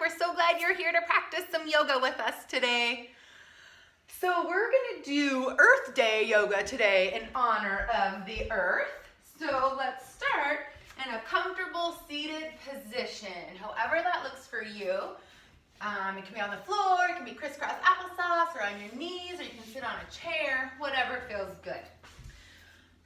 We're so glad you're here to practice some yoga with us today. So we're gonna do Earth Day yoga today in honor of the Earth. So let's start in a comfortable seated position, however that looks for you. It can be on the floor, it can be crisscross applesauce, or on your knees, or you can sit on a chair, whatever feels good.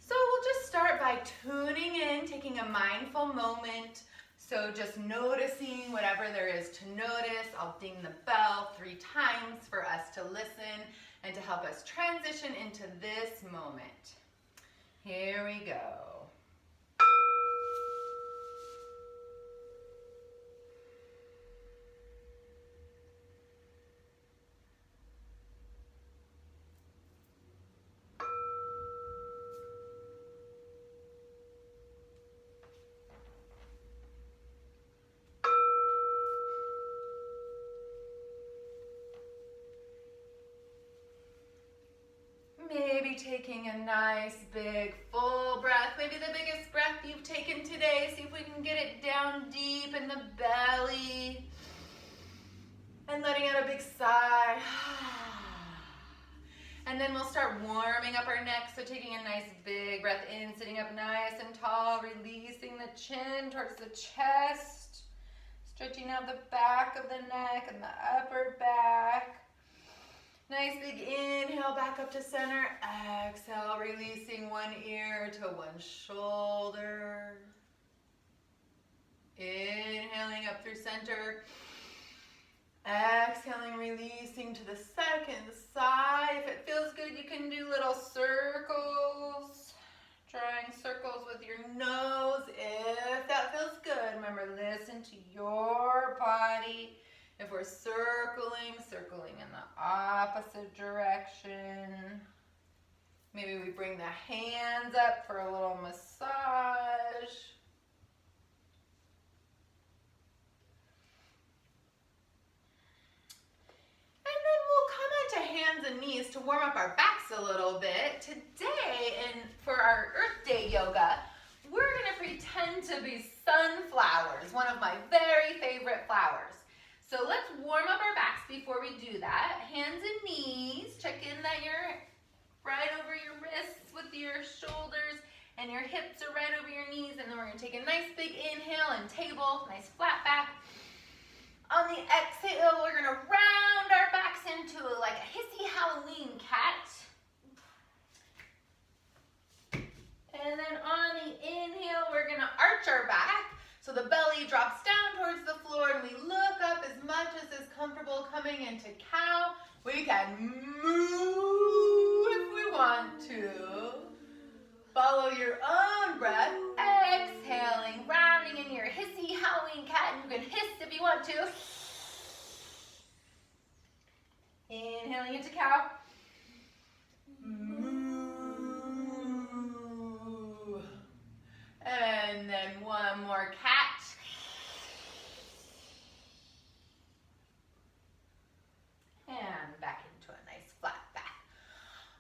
So we'll just start by tuning in, taking a mindful moment. So just noticing whatever there is to notice. I'll ding the bell 3 times for us to listen and to help us transition into this moment. Here we go. Maybe taking a nice big full breath, maybe the biggest breath you've taken today. See if we can get it down deep in the belly. And letting out a big sigh. And then we'll start warming up our neck. So taking a nice big breath in, sitting up nice and tall, releasing the chin towards the chest. Stretching out the back of the neck and the upper back. Nice big inhale back up to center. Exhale, releasing one ear to one shoulder. Inhaling up through center. Exhaling, releasing to the second side. If it feels good, you can do little circles. Drawing circles with your nose if that feels good. Remember, listen to your body. If we're circling in the opposite direction. Maybe we bring the hands up for a little massage. And then we'll come onto hands and knees to warm up our backs a little bit. Today, for our Earth Day yoga, we're gonna pretend to be sunflowers, one of my very favorite flowers. So let's warm up our backs before we do that. Hands and knees. Check in that you're right over your wrists with your shoulders and your hips are right over your knees. And then we're going to take a nice big inhale and table, nice flat back. On the exhale, we're going to round our backs into like a hissy Halloween cat. And then on the inhale, we're going to arch our back. So the belly drops down towards the floor and we look up as much as is comfortable coming into cow. We can move if we want to. Follow your own breath. Exhaling, rounding in your hissy Halloween cat. And you can hiss if you want to. Inhaling into cow. And then one more cat. And back into a nice flat back.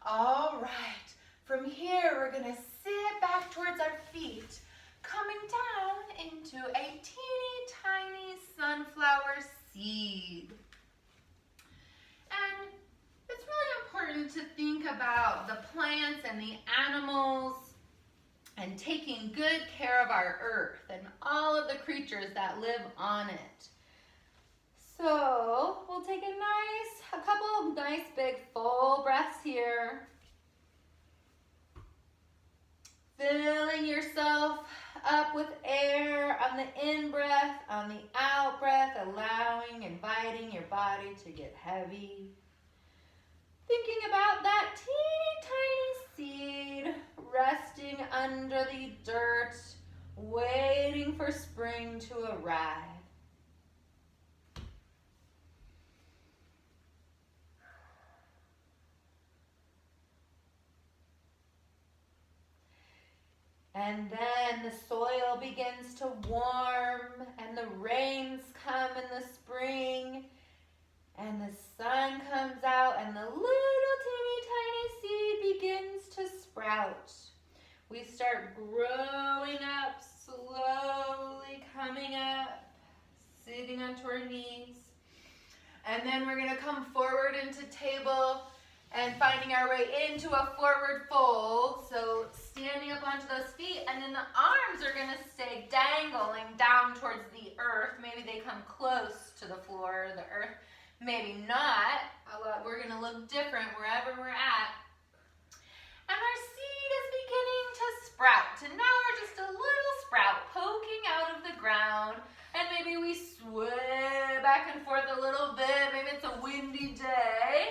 All right, from here we're gonna sit back towards our feet, coming down into a teeny tiny sunflower seed. And it's really important to think about the plants and the animals and taking good care of our earth and all of the creatures that live on it. So we'll take a couple of nice big full breaths here. Filling yourself up with air on the in breath, on the out breath, allowing, inviting your body to get heavy. Thinking about that teeny tiny seed resting under the dirt, waiting for spring to arrive. And then the soil begins to warm and the rains come in the spring and the sun comes out and the little teeny tiny seed begins to sprout. We start growing up, slowly coming up, sitting onto our knees. And then we're gonna come forward into table and finding our way into a forward fold. So standing up onto those feet, and then the arms are gonna stay dangling down towards the earth. Maybe they come close to the floor or the earth, maybe not. We're gonna look different wherever we're at. And our seed is beginning to sprout. And now we're just a little sprout poking out of the ground. And maybe we sway back and forth a little bit. Maybe it's a windy day.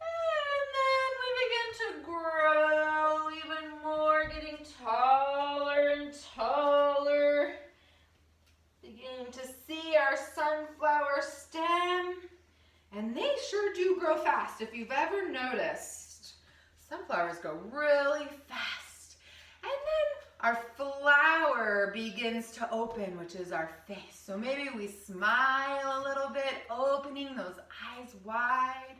And then we begin to grow even more, getting taller and taller. Beginning to see our sunflower stem. And they sure do grow fast. If you've ever noticed, sunflowers grow really fast. And then our flower begins to open, which is our face. So maybe we smile a little bit, opening those eyes wide,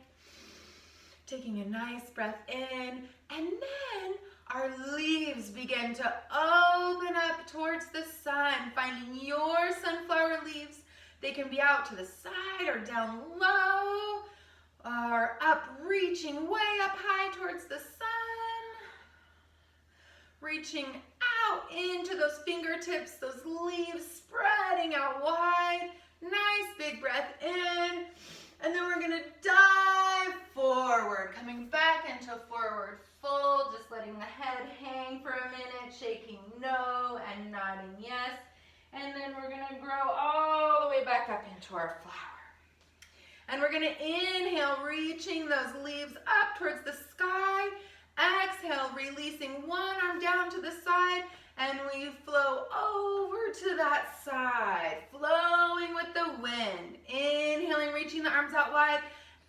taking a nice breath in, and then our leaves begin to open up towards the sun, finding your sunflower leaves. They can be out to the side or down low, or up, reaching way up high towards the sun. Reaching out into those fingertips, those leaves spreading out wide. Nice big breath in. And then we're gonna dive forward, coming back into forward fold, just letting the head hang for a minute, shaking no and nodding yes. And then we're gonna grow all the way back up into our flower. And we're gonna inhale, reaching those leaves up towards the sky. Exhale, releasing one arm down to the side, and we flow over to that side, flowing with the wind. Inhaling, reaching the arms out wide.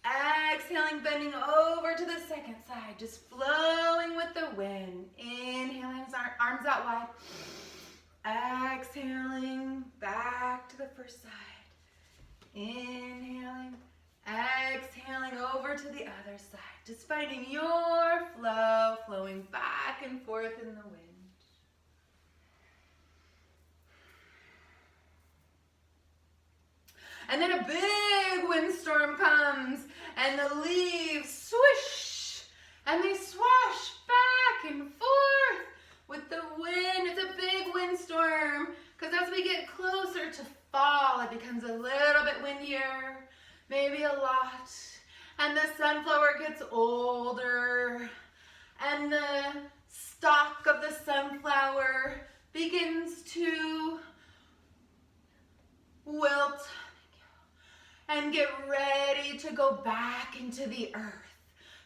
Exhaling, bending over to the second side, just flowing with the wind. Inhaling, arms out wide. Exhaling, back to the first side. Inhaling, exhaling over to the other side. Just finding your flow, flowing back and forth in the wind. And then a big windstorm comes, and the leaves swish, and they swash back and forth with the wind. It's a big windstorm, because as we get closer to fall, it becomes a little bit windier, maybe a lot. And the sunflower gets older, and the stalk of the sunflower begins to wilt and get ready to go back into the earth,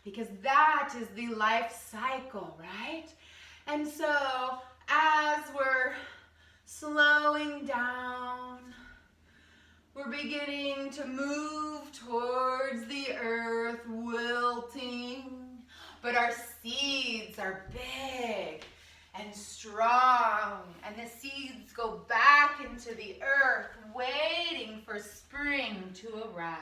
because that is the life cycle, right? And so as we're slowing down, we're beginning to move towards the earth, wilting, but our seeds are big and strong, and the seeds go back into the earth, waiting for spring to arrive.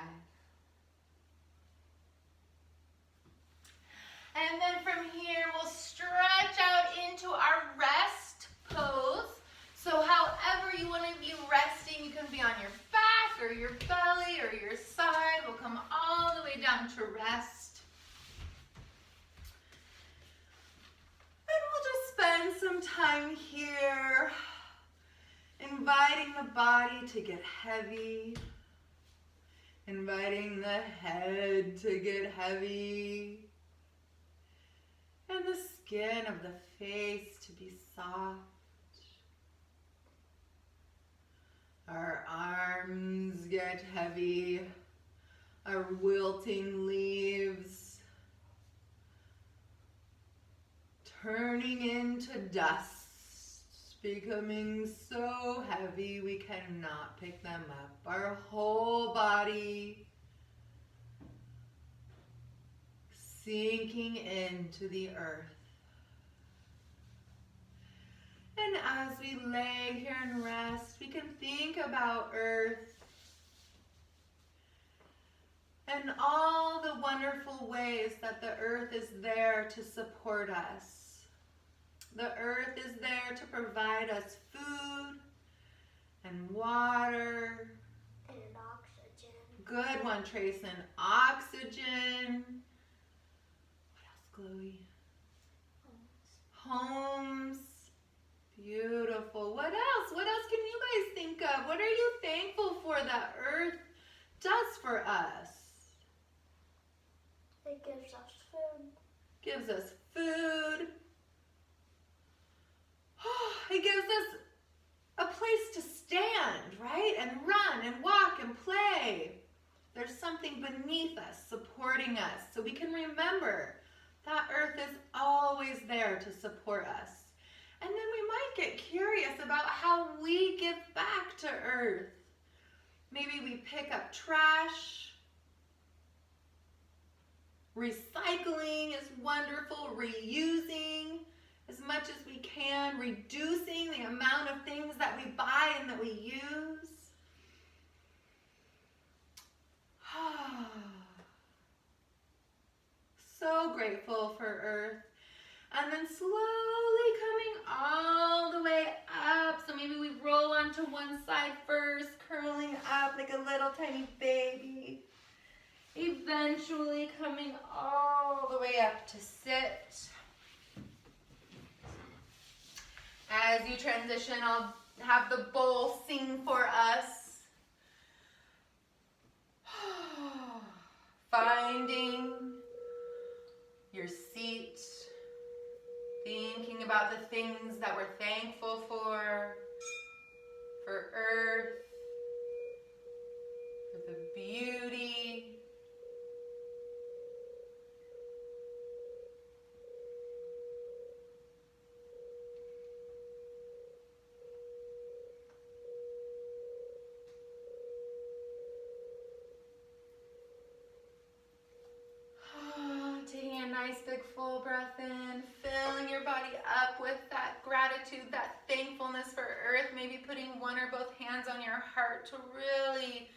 And then from here, we'll stretch out into our rest pose. So however you want to be resting, you can be on your back or your belly or your side. We'll come all the way down to rest. And we'll just spend some time here, inviting the body to get heavy, inviting the head to get heavy, and the skin of the face to be soft. Our arms get heavy, our wilting leaves turning into dust, becoming so heavy we cannot pick them up. Our whole body sinking into the earth. And as we lay here and rest, we can think about earth and all the wonderful ways that the earth is there to support us. The earth is there to provide us food, And water. And oxygen. Good one, Trace. And oxygen. What else, Chloe? Homes. Beautiful. What else? What else can you guys think of? What are you thankful for that Earth does for us? It gives us food. Gives us food. It gives us a place to stand, right? And run and walk and play. There's something beneath us, supporting us. So we can remember that Earth is always there to support us. And then we might get curious about how we give back to Earth. Maybe we pick up trash. Recycling is wonderful. Reusing as much as we can. Reducing the amount of things that we buy and that we use. So grateful for Earth. And then slowly coming all the way up. So maybe we roll onto one side first, curling up like a little tiny baby. Eventually coming all the way up to sit. As you transition, I'll have the bowl sing for us. Finding your seat. Thinking about the things that we're thankful for Earth, for the beauty. Taking a nice big full breath in, filling your body up with that gratitude, that thankfulness for Earth, maybe putting one or both hands on your heart to really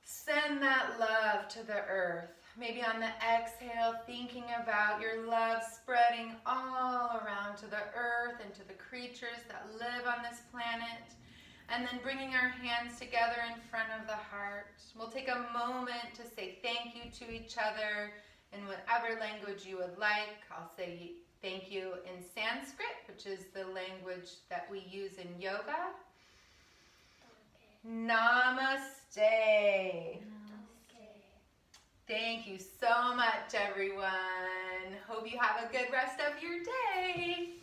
send that love to the Earth. Maybe on the exhale, thinking about your love spreading all around to the Earth and to the creatures that live on this planet. And then bringing our hands together in front of the heart. We'll take a moment to say thank you to each other in whatever language you would like. I'll say thank you in Sanskrit, which is the language that we use in yoga. Okay. Namaste. Okay. Thank you so much, everyone. Hope you have a good rest of your day.